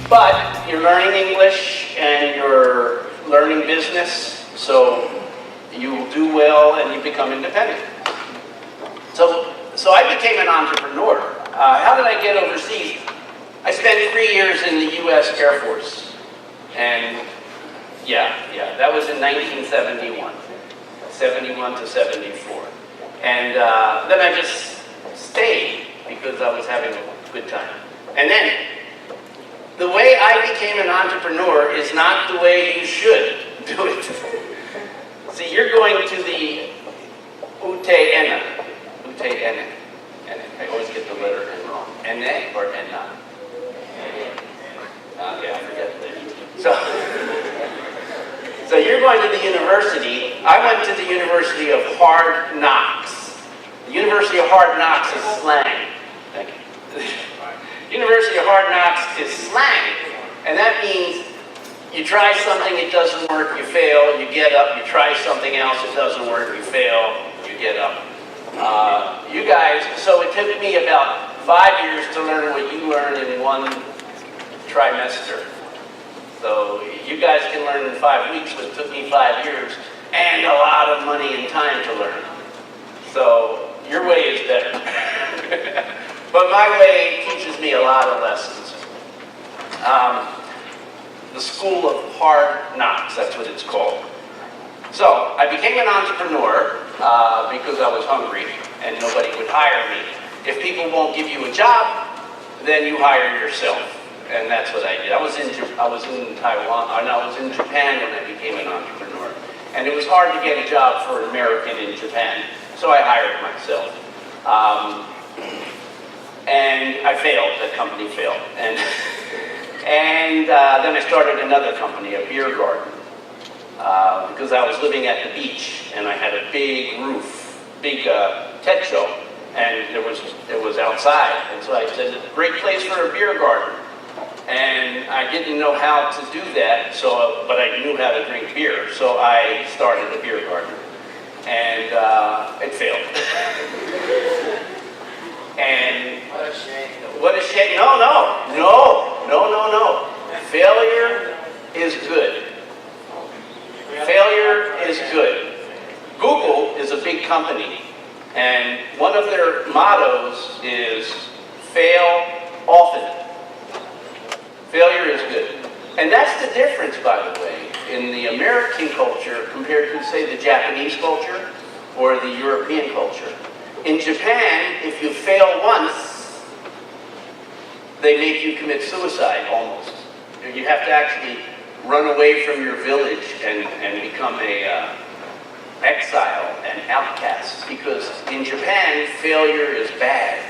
But you're learning English and you're learning business, so you will do well and you become independent. So I became an entrepreneur. How did I get overseas? I spent 3 years in the U.S. Air Force. And that was in 1971. 71 to 74. And then I just stayed because I was having a good time. And then, the way I became an entrepreneur is not the way you should do it. See, you're going to the Ute-Ena. Ute-Ena. I always get the letter N wrong. N-A or N-A? I forget that. So you're going to the university. I went to the University of Hard Knocks. The University of Hard Knocks is slang. Thank you. University of Hard Knocks is slang. And that means you try something, it doesn't work, you fail, you get up, you try something else, it doesn't work, you fail, you get up. You guys, so it took me about 5 years to learn what you learned in one trimester. So you guys can learn in 5 weeks, but it took me 5 years and a lot of money and time to learn. So your way is better. But my way teaches me a lot of lessons. The School of Hard Knocks, that's what it's called. So I became an entrepreneur because I was hungry and nobody would hire me. If people won't give you a job, then you hire yourself. And that's what I did. I was in Taiwan, and I was in Japan when I became an entrepreneur. And it was hard to get a job for an American in Japan, so I hired myself. And I failed, the company failed. And then I started another company, a beer garden, because I was living at the beach, and I had a big roof, big TED show, and it was outside. And so I said, it's a great place for a beer garden. And I didn't know how to do that, but I knew how to drink beer, so I started a beer garden. And it failed. And what a shame. What a shame. No. Failure is good. Failure is good. Google is a big company, and one of their mottos is fail often. Failure is good. And that's the difference, by the way, in the American culture compared to, say, the Japanese culture or the European culture. In Japan, if you fail once, they make you commit suicide, almost. You have to actually run away from your village and become a exile and outcast, because in Japan, failure is bad.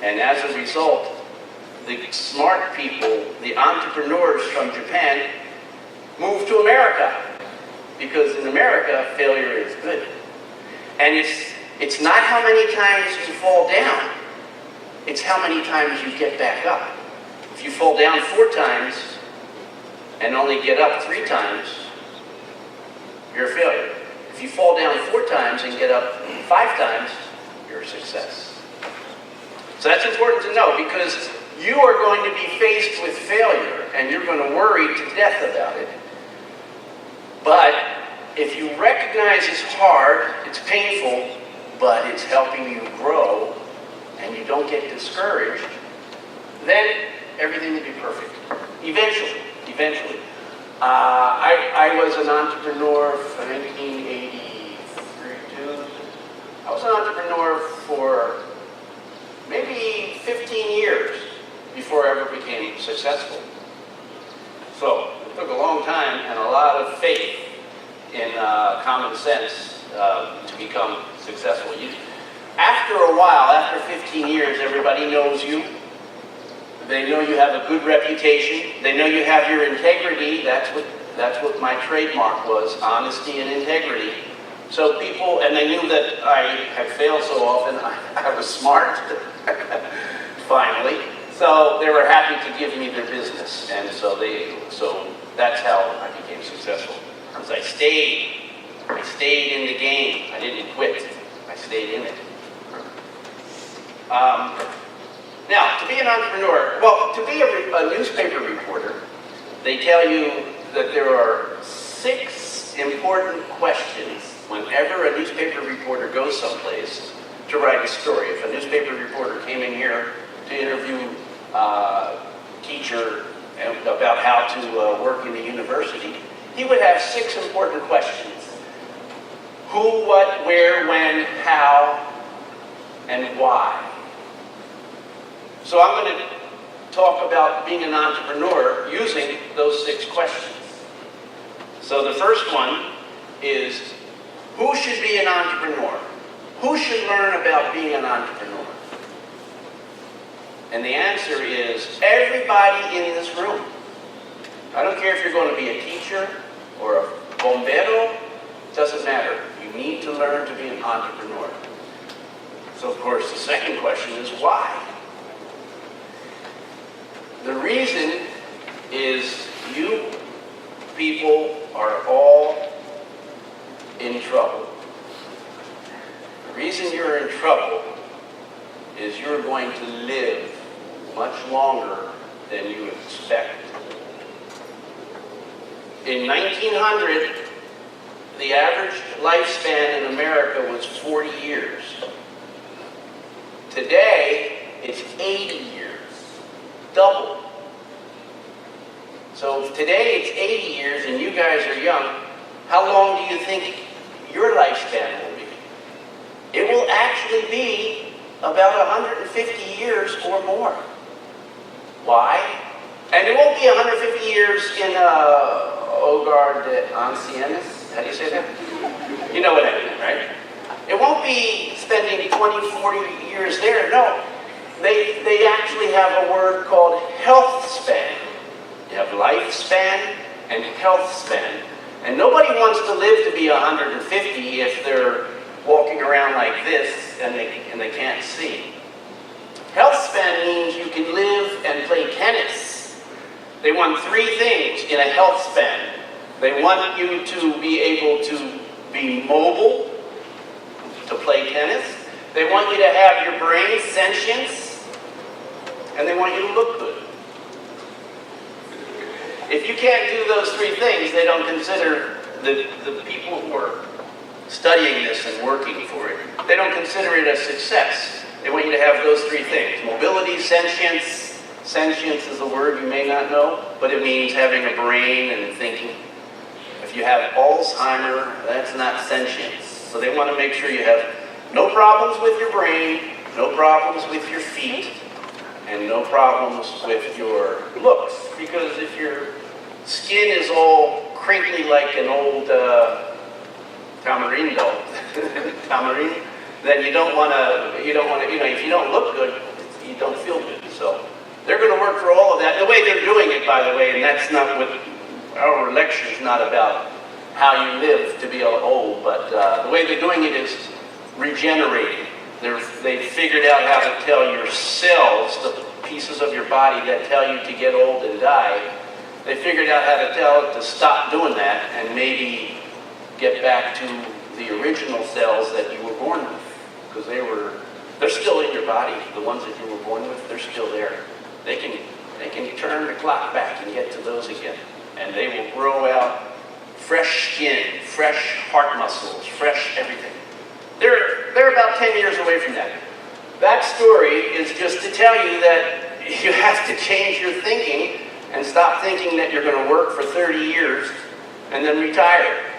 And as a result, the smart people, the entrepreneurs from Japan, move to America, because in America, failure is good. And it's not how many times you fall down, it's how many times you get back up. If you fall down 4 times and only get up 3 times, you're a failure. If you fall down 4 times and get up 5 times, you're a success. So that's important to know, because you are going to be faced with failure and you're going to worry to death about it. But if you recognize it's hard, it's painful, but it's helping you grow and you don't get discouraged, then everything will be perfect. Eventually. I was an entrepreneur from 1982. I was an entrepreneur for maybe 15 years before I ever became successful. So it took a long time and a lot of faith in common sense to become successful. After a while, after 15 years, everybody knows you. They know you have a good reputation. They know you have your integrity. That's what my trademark was, honesty and integrity. So people, and they knew that I had failed so often, I was smart, finally. So they were happy to give me their business. And so that's how I became successful. Because I stayed in the game. I didn't quit. I stayed in it. Now, to be an entrepreneur, well, to be a newspaper reporter, they tell you that there are 6 important questions whenever a newspaper reporter goes someplace to write a story. If a newspaper reporter came in here to interview a teacher about how to work in a university, he would have 6 important questions. Who, what, where, when, how, and why. So I'm going to talk about being an entrepreneur using those 6 questions. So the first one is, who should be an entrepreneur? Who should learn about being an entrepreneur? And the answer is everybody in this room. I don't care if you're going to be a teacher or a bombero, it doesn't matter. You need to learn to be an entrepreneur. So of course the second question is why? The reason is you people are all in trouble. The reason you're in trouble is you're going to live much longer than you expect. In 1900, the average lifespan in America was 40 years. Today, it's 80 years. Double. So if today it's 80 years and you guys are young, how long do you think your lifespan will be? It will actually be about 150 years or more. Why? And it won't be 150 years in Hogar de Ancianos. How do you say that? You know what I mean, right? It won't be spending 20, 40 years there. No. They actually have a word called health span. You have lifespan and health span. And nobody wants to live to be 150 if they're walking around like this and they can't see. Health span means you can live and play tennis. They want 3 things in a health span. They want you to be able to be mobile, to play tennis. They want you to have your brain sentience, and they want you to look good. If you can't do those 3 things, they don't consider the people who are studying this and working for it, they don't consider it a success. They want you to have those 3 things. Mobility, sentience. Sentience is a word you may not know, but it means having a brain and thinking. If you have Alzheimer's, that's not sentience. So they want to make sure you have no problems with your brain, no problems with your feet, and no problems with your looks. Because if your skin is all crinkly like an old tamarindo, then you don't want to, if you don't look good, you don't feel good. So they're going to work for all of that. The way they're doing it, by the way, and that's not what our lecture is not about how you live to be old, but the way they're doing it is regenerating. They've figured out how to tell your cells, the pieces of your body that tell you to get old and die, they figured out how to tell it to stop doing that and maybe get back to the original cells that you were born with. Because they're still in your body. The ones that you were born with, they're still there. They can turn the clock back and get to those again. And they will grow out fresh skin, fresh heart muscles, fresh everything. They're about 10 years away from that. That story is just to tell you that you have to change your thinking and stop thinking that you're going to work for 30 years and then retire.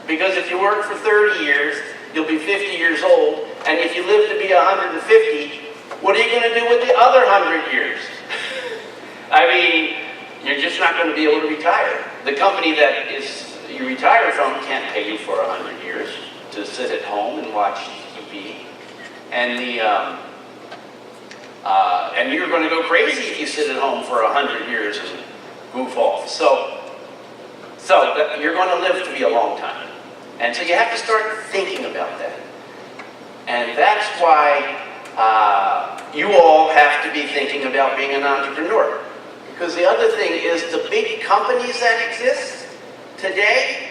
Because if you work for 30 years, you'll be 50 years old, and if you live to be 150, what are you going to do with the other 100 years? I mean, you're just not going to be able to retire. The company that you retire from can't pay you for 100 years to sit at home and watch TV. And and you're going to go crazy if you sit at home for 100 years and goof off. So you're going to live to be a long time. And so you have to start thinking about that. And that's why you all have to be thinking about being an entrepreneur. Because the other thing is the big companies that exist today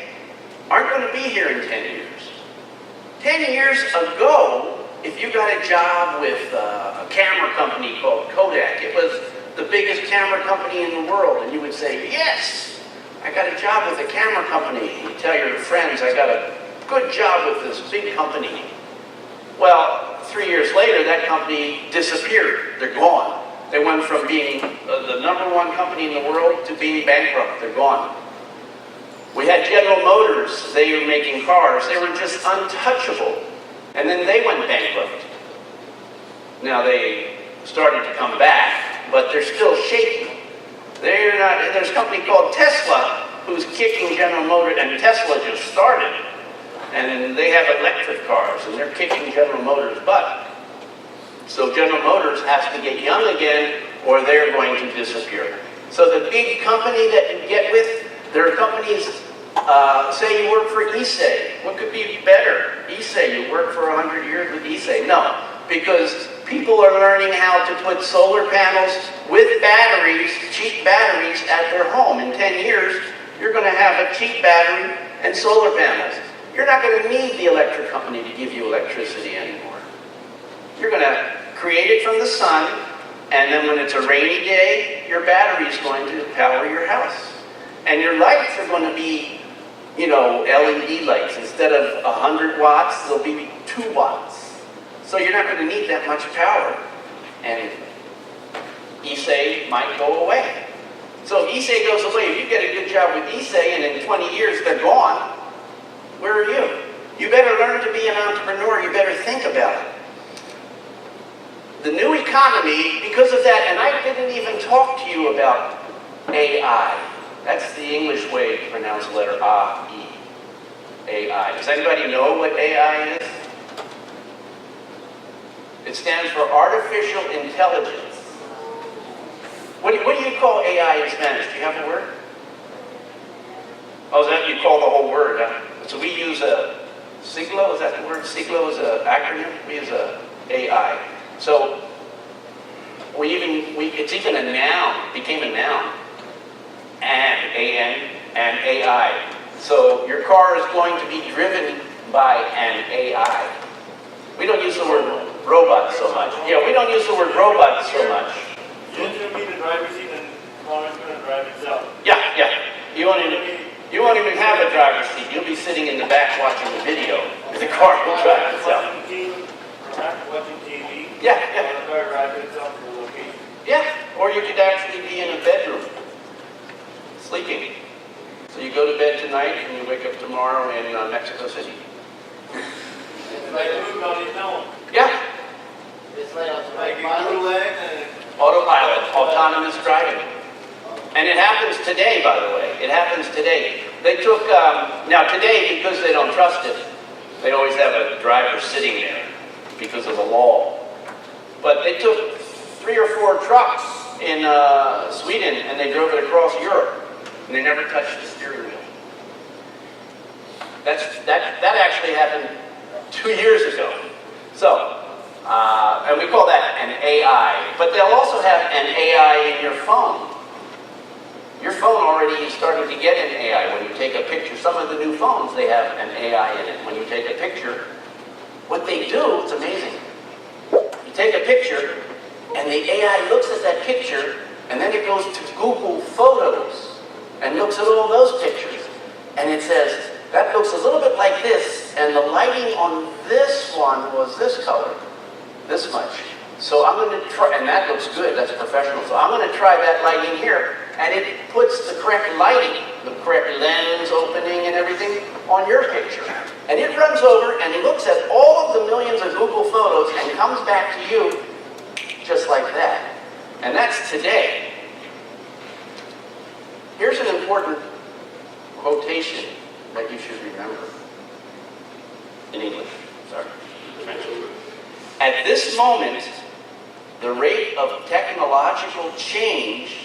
aren't going to be here in 10 years. 10 years ago, if you got a job with a camera company called Kodak, it was the biggest camera company in the world, and you would say, yes, I got a job with a camera company. You tell your friends, I got a good job with this big company. Well, 3 years later, that company disappeared. They're gone. They went from being the #1 company in the world to being bankrupt. They're gone. We had General Motors. They were making cars. They were just untouchable. And then they went bankrupt. Now they started to come back, but they're still shaky. They're not. There's a company called Tesla who's kicking General Motors, and Tesla just started. And they have electric cars, and they're kicking General Motors' butt. So General Motors has to get young again, or they're going to disappear. So the big company that you get with, there are companies, say you work for Issei. What could be better? Issei, you work for 100 years with Issei. No, because people are learning how to put solar panels with batteries, cheap batteries, at their home. In 10 years, you're going to have a cheap battery and solar panels. You're not going to need the electric company to give you electricity anymore. You're going to create it from the sun, and then when it's a rainy day, your battery is going to power your house. And your lights are going to be, LED lights. Instead of 100 watts, they'll be 2 watts. So you're not going to need that much power. And Issei might go away. So if Issei goes away, if you get a good job with Issei, and in 20 years they're gone, where are you? You better learn to be an entrepreneur. You better think about it. The new economy, because of that, and I didn't even talk to you about AI. That's the English way to pronounce the letter A-E. AI. Does anybody know what AI is? It stands for Artificial Intelligence. What do you call AI in Spanish? Do you have a word? Oh, is that you call the whole word, huh? So we use a siglo, is that the word? Siglo is an acronym. We use a AI. So it's even a noun, it became a noun. And A-N and AI. So your car is going to be driven by an AI. We don't use the word robot so much. Yeah, we don't use the word robot so much. You're going to be the driver's seat and the car is going to drive itself. Yeah. You won't even have a driver's seat. You'll be sitting in the back watching the video. The car will drive itself. Watching TV. Yeah. The car drives itself to the location. Yeah, or you could actually be in a bedroom, sleeping. So you go to bed tonight and you wake up tomorrow in Mexico City. It's like a movie on his own. Yeah. It's like Autopilot, autonomous driving. And it happens today, by the way. It happens today. They took, now today, because they don't trust it, they always have a driver sitting there because of the law. But they took 3 or 4 trucks in Sweden and they drove it across Europe. And they never touched the steering wheel. That actually happened 2 years ago. So, and we call that an AI. But they'll also have an AI in your phone. Your phone already is starting to get an AI. When you take a picture, some of the new phones, they have an AI in it. When you take a picture, what they do, it's amazing. You take a picture, and the AI looks at that picture, and then it goes to Google Photos, and looks at all those pictures. And it says, that looks a little bit like this, and the lighting on this one was this color, this much. So I'm going to try, and that looks good, that's professional. So I'm going to try that lighting here, and it puts the correct lighting, the correct lens opening and everything on your picture. And it runs over and looks at all of the millions of Google Photos and comes back to you just like that. And that's today. Here's an important quotation that you should remember. In English, sorry. French. At this moment, the rate of technological change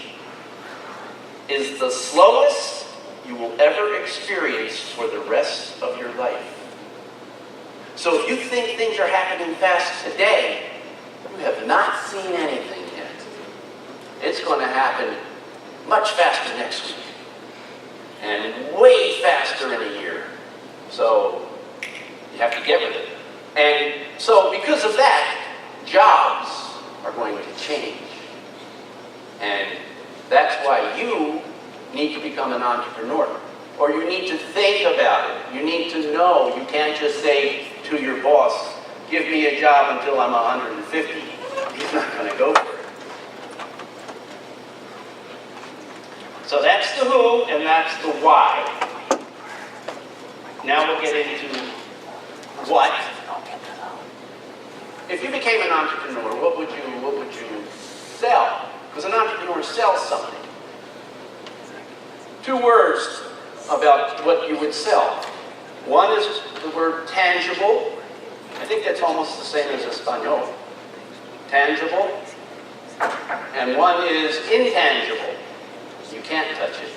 is the slowest you will ever experience for the rest of your life. So if you think things are happening fast today, you have not seen anything yet. It's going to happen much faster next week. And way faster in a year. So you have to get with it. And so because of that, jobs are going to change. And that's why you need to become an entrepreneur. Or you need to think about it. You need to know. You can't just say to your boss, give me a job until I'm 150. He's not going to go for it. So that's the who and that's the why. Now we'll get into what. If you became an entrepreneur, what would you sell? Because an entrepreneur sells something. 2 words about what you would sell. One is the word tangible. I think that's almost the same as Espanol. Tangible. And one is intangible. You can't touch it.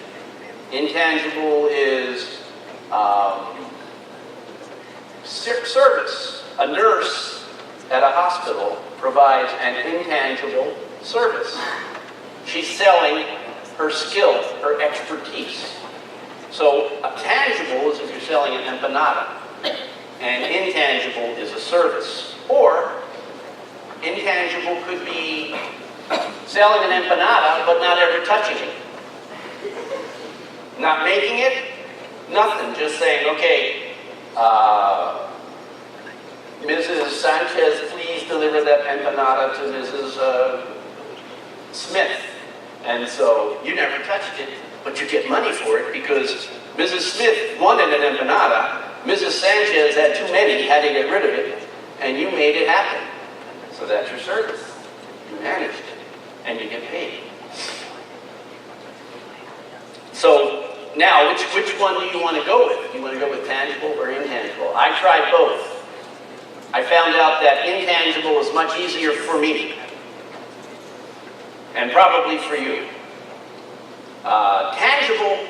Intangible is service. A nurse at a hospital provides an intangible service. She's selling her skill, her expertise. So a tangible is if you're selling an empanada, and intangible is a service. Or intangible could be selling an empanada but not ever touching it. Not making it, nothing. Just saying, okay, Mrs. Sanchez, please deliver that empanada to Mrs. Smith. And so you never touched it, but you get money for it because Mrs. Smith wanted an empanada, Mrs. Sanchez had too many, had to get rid of it, and you made it happen. So that's your service. You managed it, and you get paid. So now, which one do you want to go with? Do you want to go with tangible or intangible? I tried both. I found out that intangible is much easier for me. And probably for you. Tangible,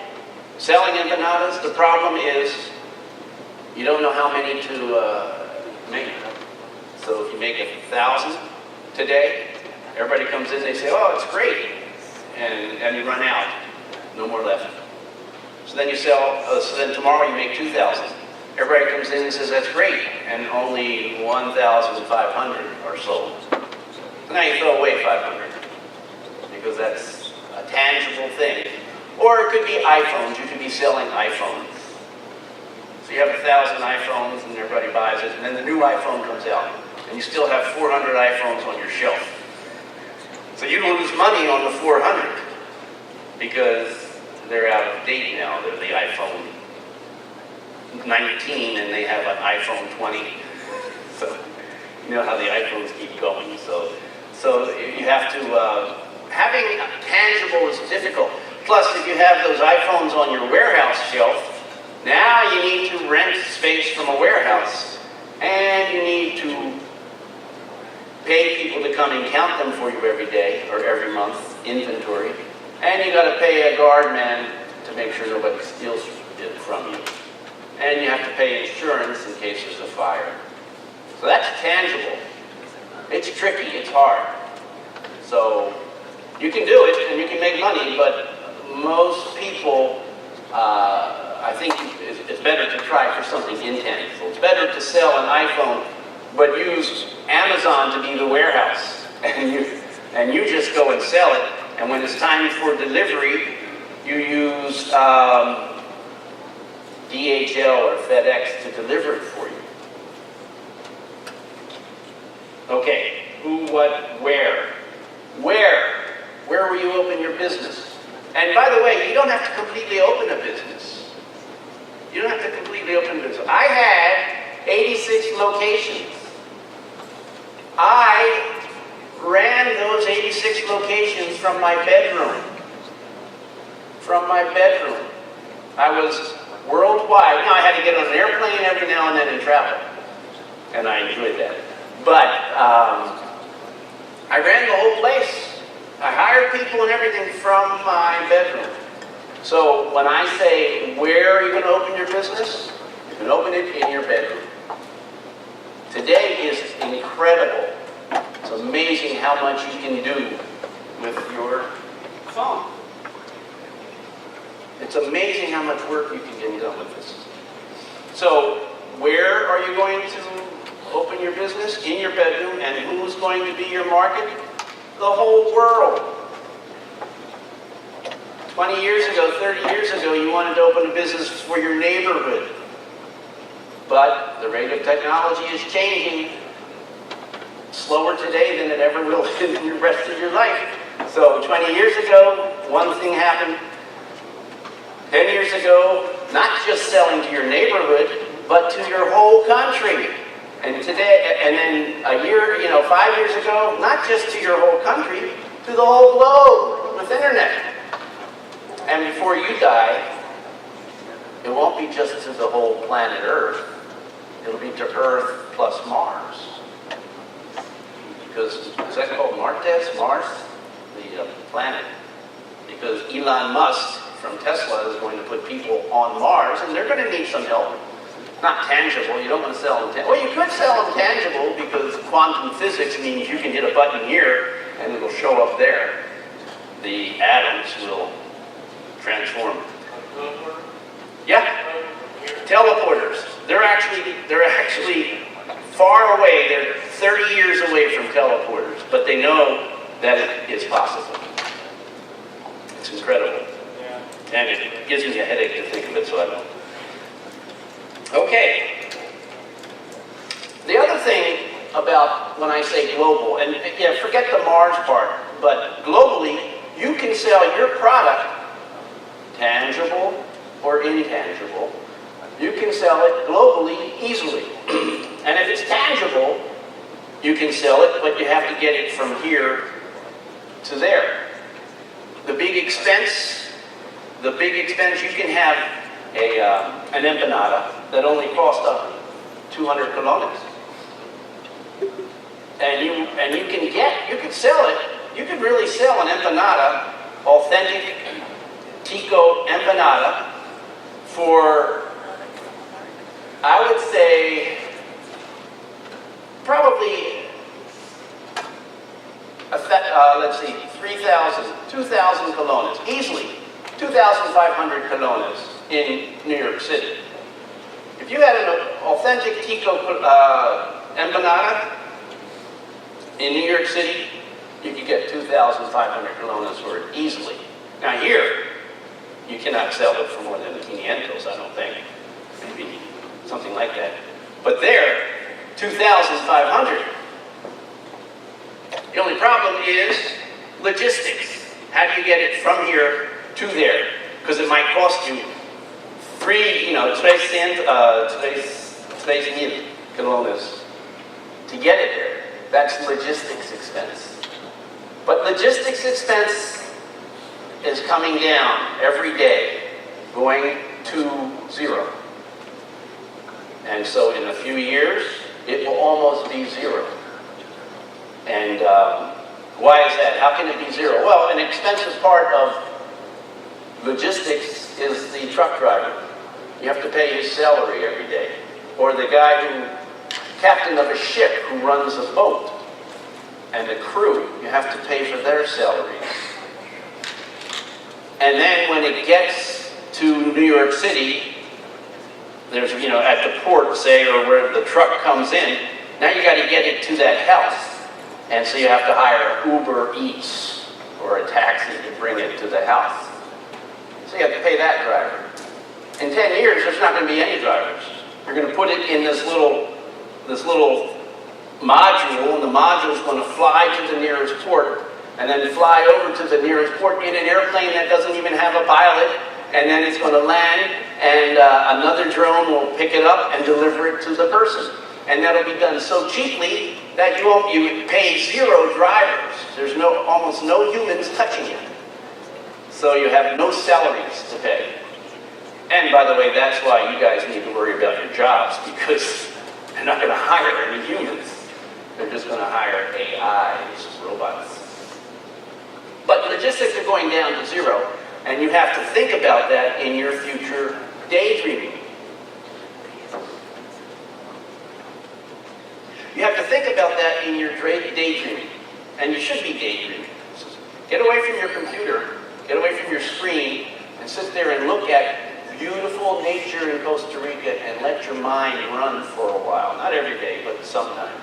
selling empanadas, the problem is you don't know how many to make. So if you make 1,000 today, everybody comes in, they say, oh, it's great. And you run out. No more left. So then you sell, so then tomorrow you make 2,000. Everybody comes in and says, that's great. And only 1,500 are sold. So now you throw away 500. Because that's a tangible thing. Or it could be iPhones. You could be selling iPhones. So you have 1,000 iPhones and everybody buys it, and then the new iPhone comes out, and you still have 400 iPhones on your shelf. So you lose money on the 400 because they're out of date now. They're the iPhone 19 and they have an iPhone 20. So you know how the iPhones keep going. So you have to... having tangible is difficult. Plus, if you have those iPhones on your warehouse shelf, now you need to rent space from a warehouse. And you need to pay people to come and count them for you every day or every month, inventory. And you got to pay a guard man to make sure nobody steals it from you. And you have to pay insurance in case there's a fire. So that's tangible. It's tricky, it's hard. So you can do it and you can make money, but most people, I think it's better to try for something intangible. It's better to sell an iPhone, but use Amazon to be the warehouse. And you just go and sell it, and when it's time for delivery, you use DHL or FedEx to deliver it for you. Okay, who, what, where? Where will you open your business? And by the way, you don't have to completely open a business. You don't have to completely open a business. I had 86 locations. I ran those 86 locations from my bedroom. From my bedroom. I was worldwide. Now I had to get on an airplane every now and then and travel. And I enjoyed that. But I ran the whole place. I hired people and everything from my bedroom. So when I say, where are you going to open your business? You can open it in your bedroom. Today is incredible. It's amazing how much you can do with your phone. It's amazing how much work you can get done with this. So where are you going to open your business in your bedroom, and who's going to be your market? The whole world. 20 years ago, 30 years ago, you wanted to open a business for your neighborhood. But the rate of technology is changing slower today than it ever will in the rest of your life. So 20 years ago, one thing happened. 10 years ago, not just selling to your neighborhood, but to your whole country. And today, and then a year, 5 years ago, not just to your whole country, to the whole globe with internet. And before you die, it won't be just to the whole planet Earth. It'll be to Earth plus Mars. Because, is that called Mars? The planet. Because Elon Musk from Tesla is going to put people on Mars, and they're going to need some help. Not tangible. You don't want to sell them tangible. Well, you could sell them tangible because quantum physics means you can hit a button here and it'll show up there. The atoms will transform. Yeah. Teleporters. They're actually far away. They're 30 years away from teleporters, but they know that it is possible. It's incredible. Yeah. And it gives me a headache to think of it, so I don't. Okay. The other thing about when I say global, and forget the Mars part, but globally, you can sell your product, tangible or intangible, you can sell it globally easily. And if it's tangible, you can sell it, but you have to get it from here to there. The big expense, you can have an empanada that only costs 200 colones. And you can sell it, you could really sell an empanada, authentic Tico empanada, for, I would say, probably, 2,000 colones, easily, 2,500 colones in New York City. If you had an authentic Tico empanada in New York City, you could get 2,500 colones for it easily. Now here, you cannot sell it for more than 500, I don't think. Maybe something like that. But there, 2,500. The only problem is logistics. How do you get it from here to there? Because it might cost you 3,000 colones to get it there. That's logistics expense. But logistics expense is coming down every day, going to zero. And so in a few years, it will almost be zero. And why is that? How can it be zero? Well, an expensive part of logistics is the truck driver. You have to pay his salary every day. Or the captain of a ship who runs a boat. And the crew, you have to pay for their salaries. And then when it gets to New York City, there's, at the port, say, or where the truck comes in, now you got to get it to that house. And so you have to hire Uber Eats or a taxi to bring it to the house. So you have to pay that driver. In 10 years, there's not going to be any drivers. You're going to put it in this little module, and the module is going to fly to the nearest port, and then fly over to the nearest port in an airplane that doesn't even have a pilot, and then it's going to land, and another drone will pick it up and deliver it to the person. And that'll be done so cheaply that you pay 0 drivers. There's almost no humans touching it. So you have no salaries to pay. And by the way, that's why you guys need to worry about your jobs, because they're not going to hire any humans. They're just going to hire AIs, robots. But logistics are going down to 0, and you have to think about that in your future daydreaming. You have to think about that in your daydreaming, and you should be daydreaming. Get away from your computer, get away from your screen, and sit there and look at beautiful nature in Costa Rica and let your mind run for a while. Not every day, but sometimes.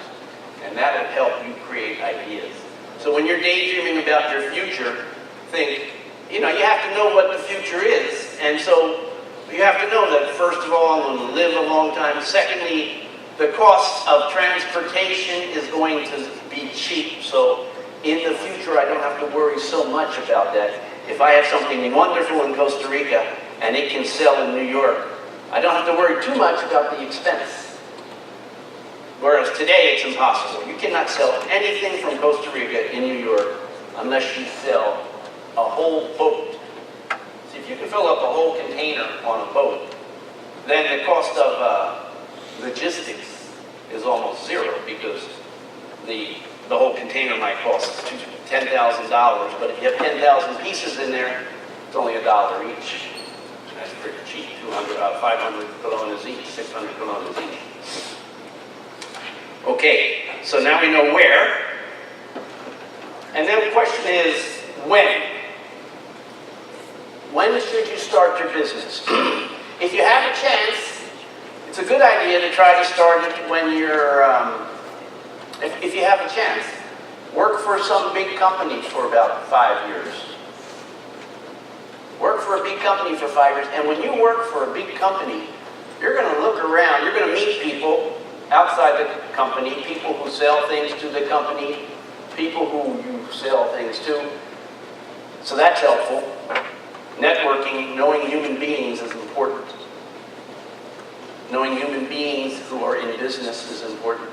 And that'll help you create ideas. So when you're daydreaming about your future, think, you have to know what the future is. And so you have to know that, first of all, I'm going to live a long time. Secondly, the cost of transportation is going to be cheap. So in the future, I don't have to worry so much about that. If I have something wonderful in Costa Rica and it can sell in New York, I don't have to worry too much about the expense. Whereas today, it's impossible. You cannot sell anything from Costa Rica in New York unless you sell a whole boat. See, if you can fill up a whole container on a boat, then the cost of logistics is almost zero, because the whole container might cost $10,000, but if you have 10,000 pieces in there, it's only $1 each. That's pretty cheap. 500 colones each, 600 colones each. Okay, so now we know where. And then the question is, when? When should you start your business? If you have a chance, it's a good idea to try to start it when you're, if you have a chance, work for some big company for about 5 years. Work for a big company for 5 years, and when you work for a big company, you're going to look around, you're going to meet people outside the company, people who sell things to the company, people who you sell things to. So that's helpful. Networking, knowing human beings is important. Knowing human beings who are in business is important.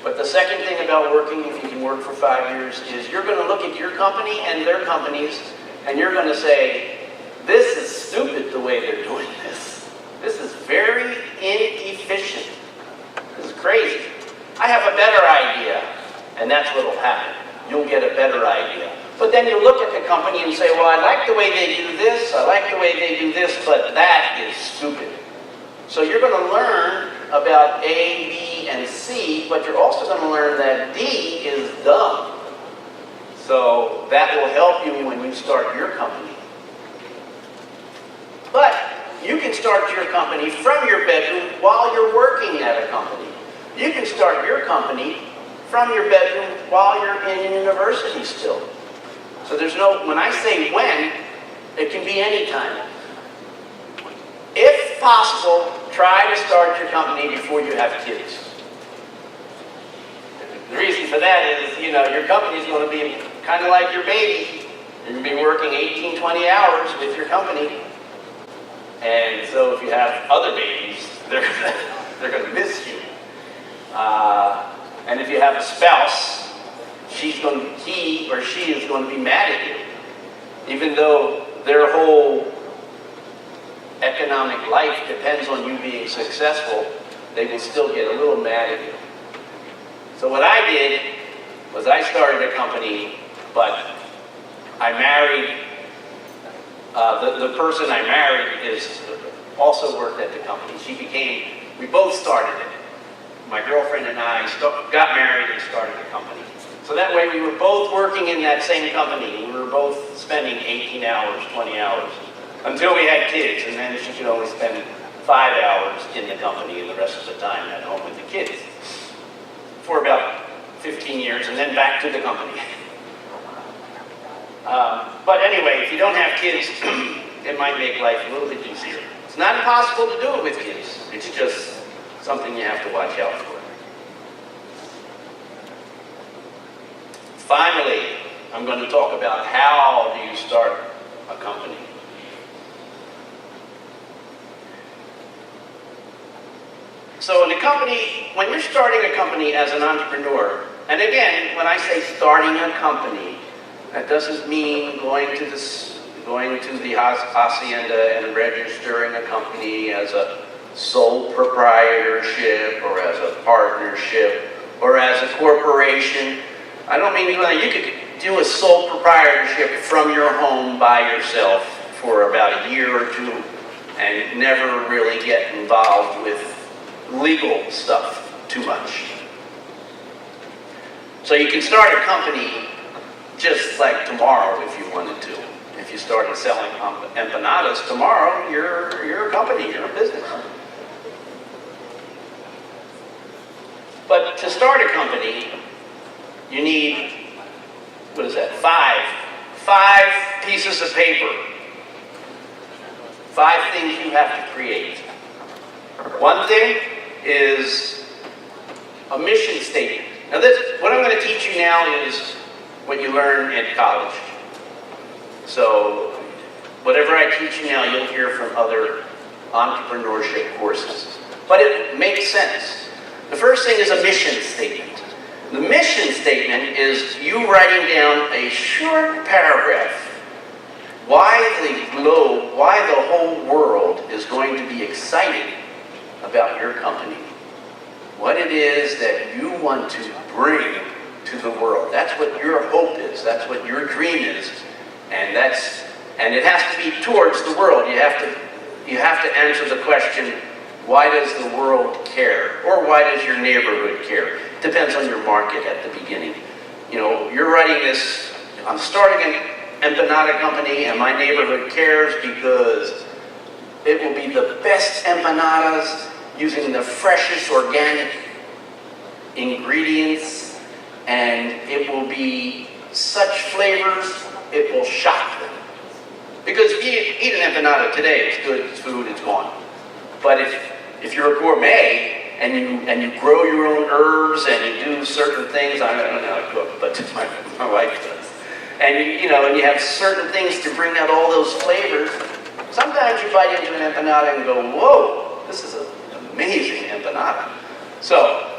But the second thing about working, if you can work for 5 years, is you're going to look at your company and their companies, and you're going to say, this is stupid the way they're doing this. This is very inefficient. This is crazy. I have a better idea. And that's what will happen. You'll get a better idea. But then you look at the company and say, well, I like the way they do this, I like the way they do this, but that is stupid. So you're going to learn about A, B, and C, but you're also going to learn that D is dumb. So that will help you when you start your company. But you can start your company from your bedroom while you're working at a company. You can start your company from your bedroom while you're in university still. So there's no, when I say when, it can be any time. If possible, try to start your company before you have kids. The reason for that is, your company is going to be kind of like your baby. You're going to be working 18, 20 hours with your company. And so if you have other babies, they're going to miss you. And if you have a spouse, he or she is going to be mad at you. Even though their whole economic life depends on you being successful, they will still get a little mad at you. So what I did was I started a company, but I married, the person I married also worked at the company. We both started it. My girlfriend and I got married and started a company. So that way we were both working in that same company. We were both spending 18 hours, 20 hours, until we had kids, and then she could only spend 5 hours in the company and the rest of the time at home with the kids. For about 15 years, and then back to the company. But anyway, if you don't have kids, it might make life a little bit easier. It's not impossible to do it with kids. It's just something you have to watch out for. Finally, I'm going to talk about how do you start a company. So in a company, when you're starting a company as an entrepreneur, and again, when I say starting a company, that doesn't mean going to the hacienda and registering a company as a sole proprietorship or as a partnership or as a corporation. I don't mean doing that. You could do a sole proprietorship from your home by yourself for about a year or two and never really get involved with legal stuff too much. So you can start a company just like tomorrow if you wanted to. If you started selling empanadas tomorrow, you're a company, you're a business. But to start a company, you need, what is that, five pieces of paper. 5 things you have to create. One thing is a mission statement. Now what I'm going to teach you now is what you learn in college. So whatever I teach you now, you'll hear from other entrepreneurship courses. But it makes sense. The first thing is a mission statement. The mission statement is you writing down a short paragraph why the globe, why the whole world is going to be excited about your company. What it is that you want to bring to the world. That's what your hope is. That's what your dream is. And it has to be towards the world. You have to answer the question, why does the world care? Or why does your neighborhood care? Depends on your market at the beginning. You know, you're writing this, I'm starting an empanada company and my neighborhood cares because it will be the best empanadas using the freshest organic ingredients, and it will be such flavors, it will shock them. Because if you eat an empanada today, it's good, it's food, it's gone. But if you're a gourmet and you grow your own herbs and you do certain things, I don't know how to cook, but my wife does. And you have certain things to bring out all those flavors. Sometimes you bite into an empanada and go, whoa, this is an amazing empanada. So,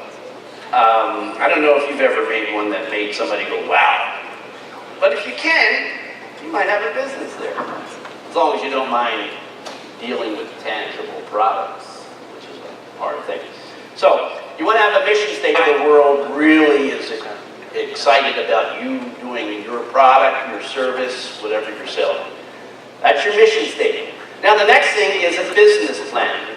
I don't know if you've ever made one that made somebody go, wow. But if you can, you might have a business there. As long as you don't mind dealing with tangible products, which is a hard thing. So, you want to have a mission statement. The world really is excited about you doing your product, your service, whatever you're selling. That's your mission statement. Now the next thing is a business plan.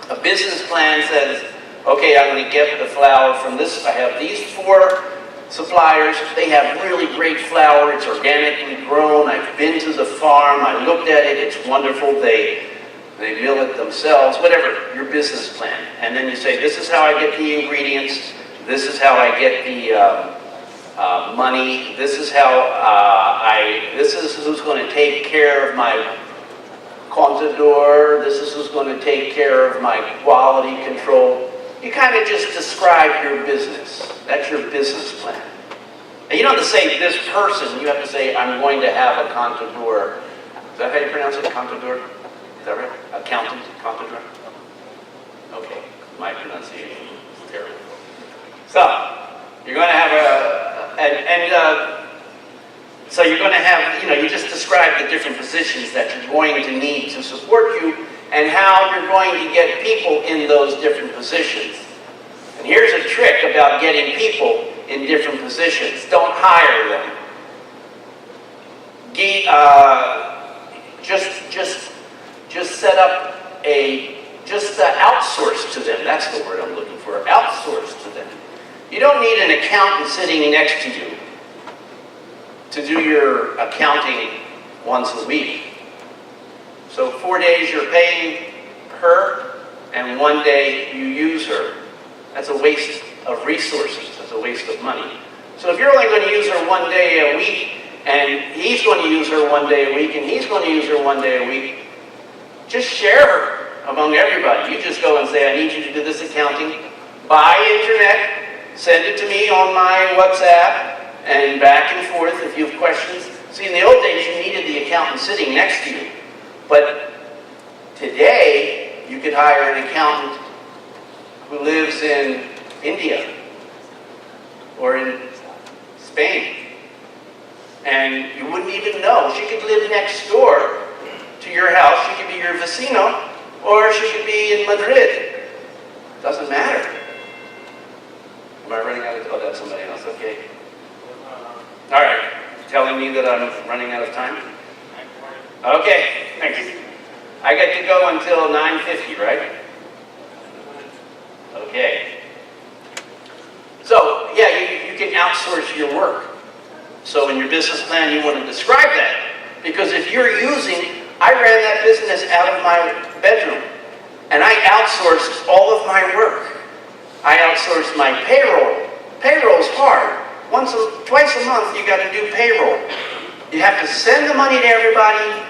A business plan says, okay, I'm going to get the flour from this. I have these 4 suppliers. They have really great flour. It's organically grown. I've been to the farm. I looked at it. It's wonderful. They mill it themselves. Whatever, your business plan. And then you say, this is how I get the ingredients. This is how I get the money. This is how this is who's going to take care of my contador. This is who's going to take care of my quality control. You kind of just describe your business. That's your business plan. And you don't have to say this person. You have to say, I'm going to have a contador. Is that how you pronounce it? Contador? Is that right? Accountant? Contador? Okay. My pronunciation is terrible. So, you're going to have so you're going to have, you just describe the different positions that you're going to need to support you and how you're going to get people in those different positions. And here's a trick about getting people in different positions. Don't hire them. Just set up outsource to them. That's the word I'm looking for. Outsource to them. You don't need an accountant sitting next to you to do your accounting once a week. So 4 days you're paying her, and 1 day you use her. That's a waste of resources. That's a waste of money. So if you're only going to use her 1 day a week, and he's going to use her 1 day a week, and he's going to use her 1 day a week, just share her among everybody. You just go and say, I need you to do this accounting by internet. Send it to me on my WhatsApp, and back and forth if you have questions. See, in the old days, you needed the accountant sitting next to you. But today, you could hire an accountant who lives in India or in Spain. And you wouldn't even know. She could live next door to your house. She could be your vecino, or she could be in Madrid. Doesn't matter. Am I running out of time? Oh, that's somebody else. Okay. All right. Telling me that I'm running out of time? Okay. Thanks. I get to go until 9:50, right? Okay. So, yeah, you can outsource your work. So in your business plan, you want to describe that. Because if you're I ran that business out of my bedroom, and I outsourced all of my work. I outsourced my payroll. Payroll's hard. Twice a month, you got to do payroll. You have to send the money to everybody.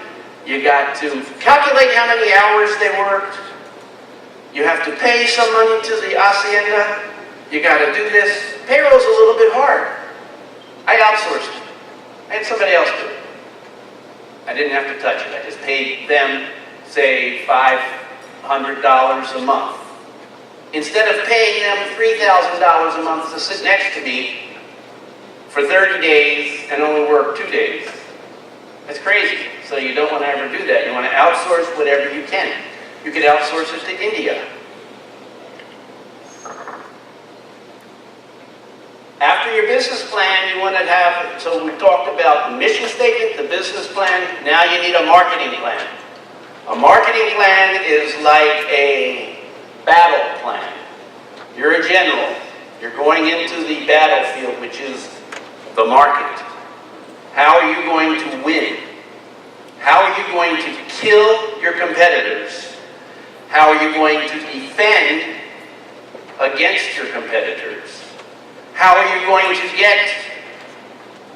You got to calculate how many hours they worked. You have to pay some money to the hacienda. You got to do this. Payroll's a little bit hard. I outsourced it. I had somebody else do it. I didn't have to touch it. I just paid them, say, $500 a month. Instead of paying them $3,000 a month to sit next to me for 30 days and only work 2 days. That's crazy. So you don't want to ever do that. You want to outsource whatever you can. You could outsource it to India. After your business plan, you want to have, so we talked about the mission statement, the business plan. Now you need a marketing plan. A marketing plan is like a battle plan. You're a general. You're going into the battlefield, which is the market. How are you going to win? How are you going to kill your competitors? How are you going to defend against your competitors? How are you going to get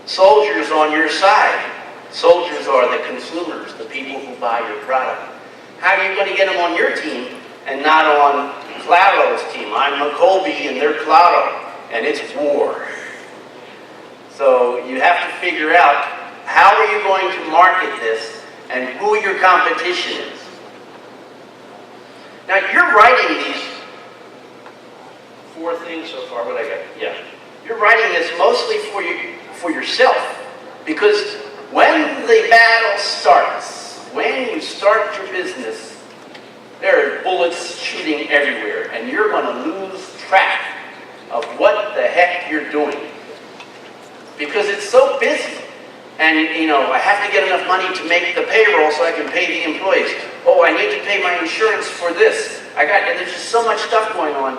soldiers on your side? Soldiers are the consumers, the people who buy your product. How are you going to get them on your team and not on Claro's team? I'm McColby and they're Claro, and it's war. So you have to figure out how are you going to market this and who your competition is. Now you're writing these 4 things so far. What I got? Yeah. You're writing this mostly for yourself, because when the battle starts, when you start your business, there are bullets shooting everywhere, and you're going to lose track of what the heck you're doing. Because it's so busy. And, I have to get enough money to make the payroll so I can pay the employees. Oh, I need to pay my insurance for this. There's just so much stuff going on.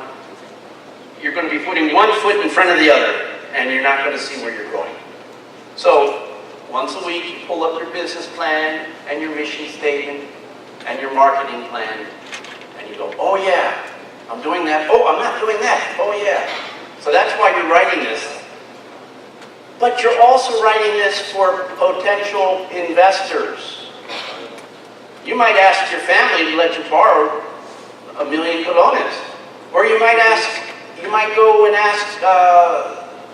You're going to be putting one foot in front of the other, and you're not going to see where you're going. So, once a week, you pull up your business plan and your mission statement and your marketing plan, and you go, oh yeah, I'm doing that. Oh, I'm not doing that. Oh yeah. So that's why you're writing this. But you're also writing this for potential investors. You might ask your family to let you borrow $1 million colones. Or you might go and ask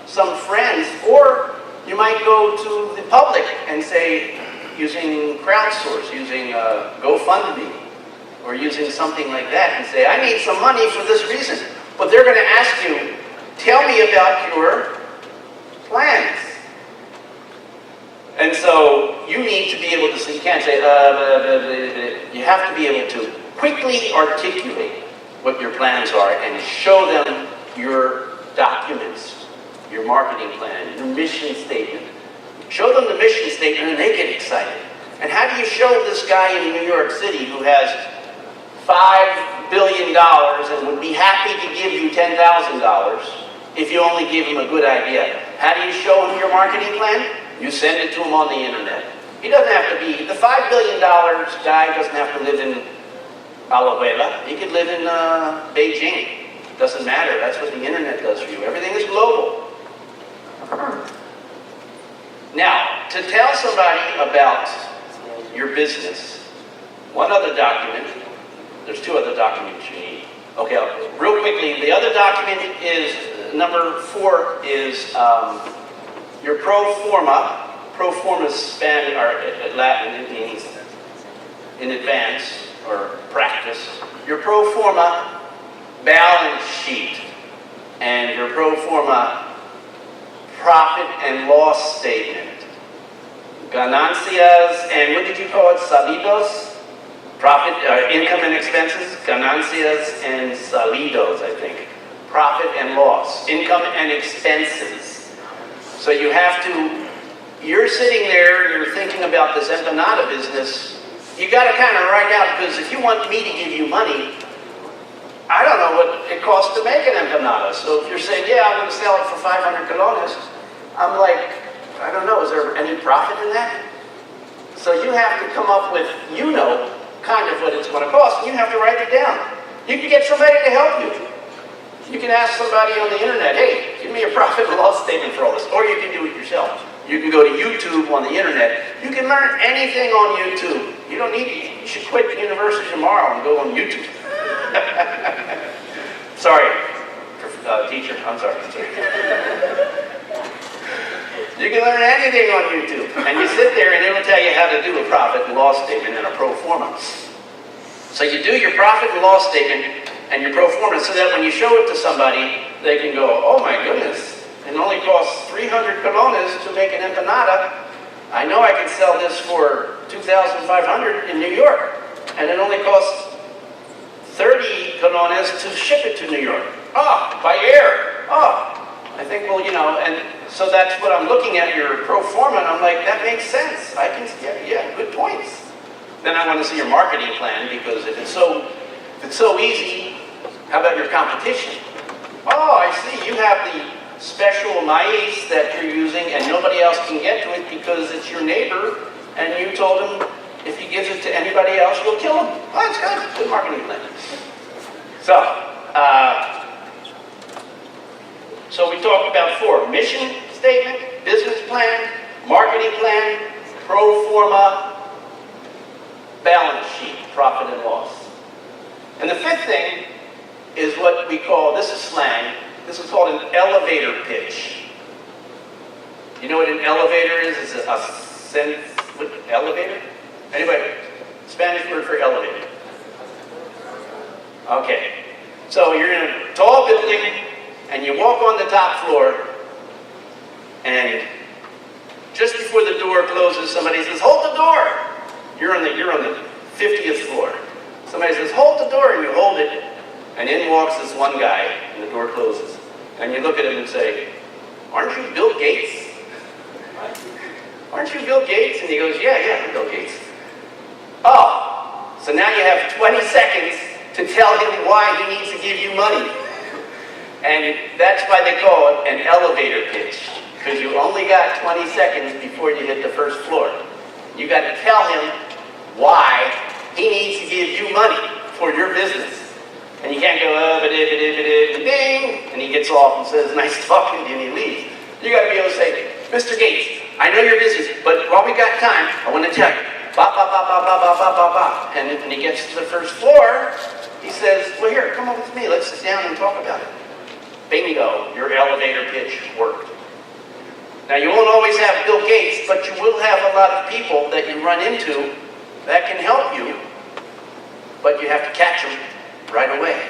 some friends, or you might go to the public and say, using crowdsource, using GoFundMe, or using something like that, and say, I need some money for this reason. But they're going to ask you, tell me about your plans. And so you need to be able to, you can't say, you have to be able to quickly articulate what your plans are and show them your documents, your marketing plan, your mission statement. Show them the mission statement and they get excited. And how do you show this guy in New York City who has $5 billion and would be happy to give you $10,000 if you only give him a good idea? How do you show him your marketing plan? You send it to him on the internet. He doesn't have to be, the $5 billion guy doesn't have to live in ILEWEEK. He could live in Beijing. Doesn't matter. That's what the internet does for you. Everything is global. Now, to tell somebody about your business, one other document, there's 2 other documents you need. Okay, real quickly, the other document is, number 4 is your pro forma. Pro forma is Spanish, or Latin, it means in advance, or practice. Your pro forma balance sheet and your pro forma profit and loss statement. Ganancias, and what did you call it? Salidos? Profit, income and expenses? Ganancias and salidos, I think. Profit and loss. Income and expenses. So you have to, you're sitting there, you're thinking about this empanada business, you got to kind of write out, because if you want me to give you money, I don't know what it costs to make an empanada. So if you're saying, yeah, I'm going to sell it for 500 colones, I'm like, I don't know, is there any profit in that? So you have to come up with, kind of what it's going to cost, and you have to write it down. You can get somebody to help you. You can ask somebody on the internet, hey, give me a profit and loss statement for all this. Or you can do it yourself. You can go to YouTube on the internet. You can learn anything on YouTube. You don't need, you should quit university tomorrow and go on YouTube. Sorry, teacher, I'm sorry. You can learn anything on YouTube. And you sit there and it'll tell you how to do a profit and loss statement and a pro forma. So you do your profit and loss statement and your pro forma so that when you show it to somebody, they can go, oh my goodness, it only costs 300 colones to make an empanada. I know I can sell this for 2,500 in New York, and it only costs 30 colones to ship it to New York. Ah, by air. Ah, I think, well, and so that's what I'm looking at, your pro forma, and I'm like, that makes sense. I can, yeah, good points. Then I want to see your marketing plan, because if it's so easy, how about your competition? Oh, I see, you have the special maize that you're using and nobody else can get to it because it's your neighbor and you told him if he gives it to anybody else, you'll kill him. Oh, that's good. Good marketing plan. So we talked about 4. Mission statement, business plan, marketing plan, pro forma, balance sheet, profit and loss. And the 5th thing is what we call, this is slang, this is called an elevator pitch. You know what an elevator is? It's elevator? Anyway, Spanish word for elevator. Okay. So you're in a tall building and you walk on the top floor and just before the door closes, somebody says, hold the door. You're on the 50th floor. Somebody says, hold the door, and you hold it, and in walks this one guy, and the door closes. And you look at him and say, aren't you Bill Gates? Aren't you Bill Gates? And he goes, yeah, I'm Bill Gates. Oh, so now you have 20 seconds to tell him why he needs to give you money. And that's why they call it an elevator pitch, because you only got 20 seconds before you hit the first floor. You got to tell him why he needs to give you money for your business. And you can't go, ding, and he gets off and says, nice talking to you, and he leaves. You got to be able to say, Mr. Gates, I know you're busy, but while we got time, I want to tell you, and when he gets to the first floor, he says, well, here, come on with me, let's sit down and talk about it. Bingo, your elevator pitch worked. Now, you won't always have Bill Gates, but you will have a lot of people that you run into that can help you, but you have to catch them right away.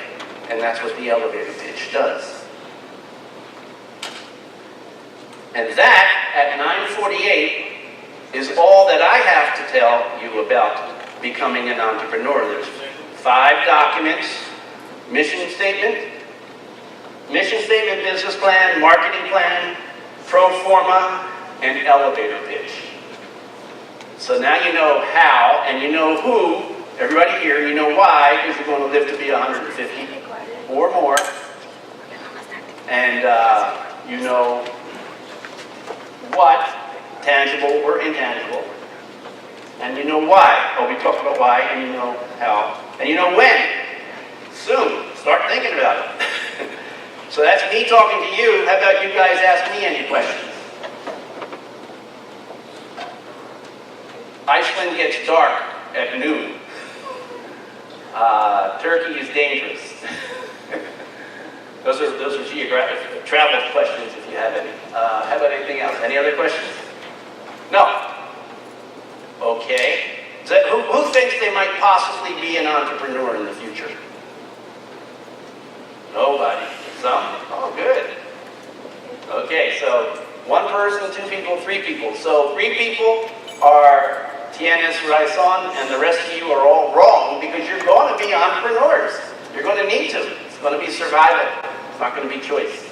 And that's what the elevator pitch does. And that, at 9:48, is all that I have to tell you about becoming an entrepreneur. There's 5 documents: mission statement, business plan, marketing plan, pro forma, and elevator pitch. So now you know how, and you know who. Everybody here, you know why, because you're going to live to be 150 or more. And you know what, tangible or intangible. And you know why. Oh, we talked about why, and you know how. And you know when. Soon. Start thinking about it. So that's me talking to you. How about you guys ask me any questions? Iceland gets dark at noon. Turkey is dangerous. Those are geographic travel questions if you have any. How about anything else? Any other questions? No. Okay. Who thinks they might possibly be an entrepreneur in the future? Nobody. Some? Oh, good. Okay, so 1 person, 2 people, 3 people. So 3 people are tienes razón, and the rest of you are all wrong because you're going to be entrepreneurs. You're going to need to. It's going to be survival. It's not going to be choice.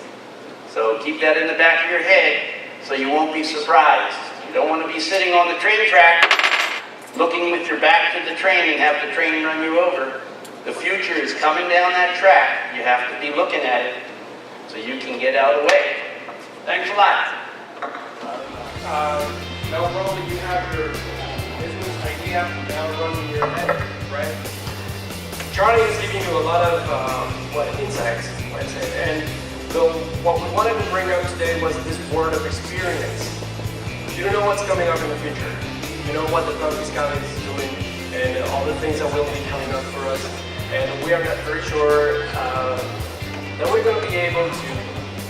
So keep that in the back of your head so you won't be surprised. You don't want to be sitting on the train track looking with your back to the train and have the train run you over. The future is coming down that track. You have to be looking at it so you can get out of the way. Thanks a lot. now probably you have your business idea now running in your head, right? Charlie is giving you a lot of insights, let's say, and so what we wanted to bring out today was this word of experience. You don't know what's coming up in the future. You know what the County Scout is doing and all the things that will be coming up for us. And we are not very sure that we're going to be able to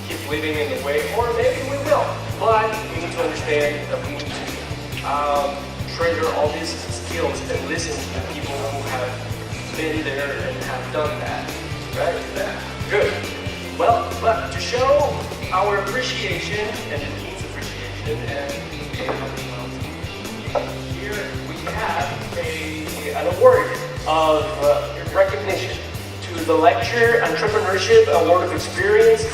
keep living in the way, or maybe we will. But we need to understand that we need to treasure all these skills and listen to the people who have been there and have done that. Right? Yeah. Good. Well, but to show our appreciation and the team's appreciation and here we have an award of recognition to the lecture Entrepreneurship Award of Experience